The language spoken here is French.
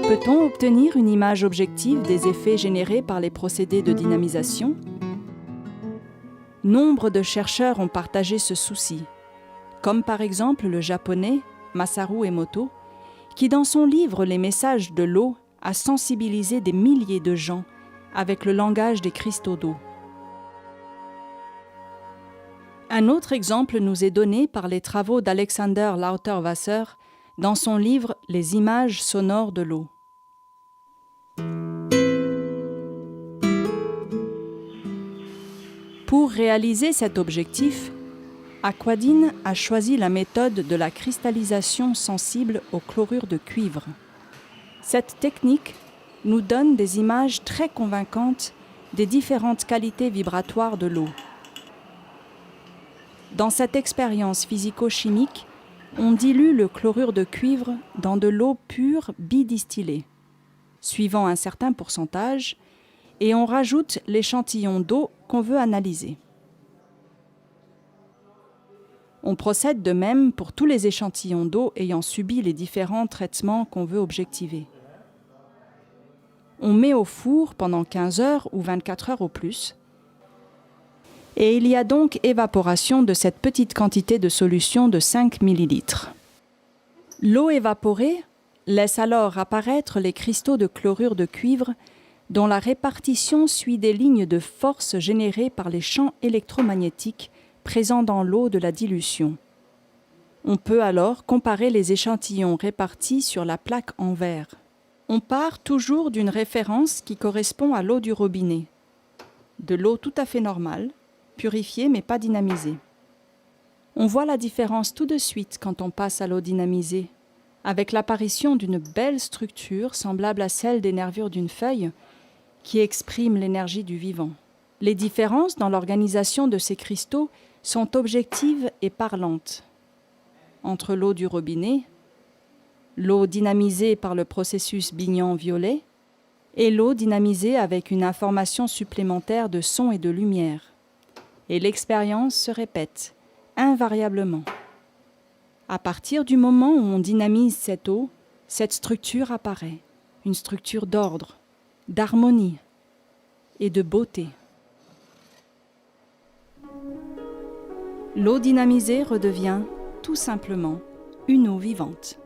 Peut-on obtenir une image objective des effets générés par les procédés de dynamisation? Nombre de chercheurs ont partagé ce souci, comme par exemple le japonais Masaru Emoto, qui dans son livre Les messages de l'eau a sensibilisé des milliers de gens avec le langage des cristaux d'eau. Un autre exemple nous est donné par les travaux d'Alexander Lauterwasser dans son livre Les images sonores de l'eau. Pour réaliser cet objectif, Aquadine a choisi la méthode de la cristallisation sensible au chlorure de cuivre. Cette technique nous donne des images très convaincantes des différentes qualités vibratoires de l'eau. Dans cette expérience physico-chimique, on dilue le chlorure de cuivre dans de l'eau pure bidistillée, suivant un certain pourcentage, et on rajoute l'échantillon d'eau qu'on veut analyser. On procède de même pour tous les échantillons d'eau ayant subi les différents traitements qu'on veut objectiver. On met au four pendant 15 heures ou 24 heures au plus, et il y a donc évaporation de cette petite quantité de solution de 5 ml. L'eau évaporée laisse alors apparaître les cristaux de chlorure de cuivre dont la répartition suit des lignes de force générées par les champs électromagnétiques présents dans l'eau de la dilution. On peut alors comparer les échantillons répartis sur la plaque en verre. On part toujours d'une référence qui correspond à l'eau du robinet, de l'eau tout à fait normale, purifiée mais pas dynamisée. On voit la différence tout de suite quand on passe à l'eau dynamisée, avec l'apparition d'une belle structure semblable à celle des nervures d'une feuille qui exprime l'énergie du vivant. Les différences dans l'organisation de ces cristaux sont objectives et parlantes. Entre l'eau du robinet, l'eau dynamisée par le processus Bignan-Violet et l'eau dynamisée avec une information supplémentaire de son et de lumière. Et l'expérience se répète, invariablement. À partir du moment où on dynamise cette eau, cette structure apparaît, une structure d'ordre, d'harmonie et de beauté. L'eau dynamisée redevient, tout simplement, une eau vivante.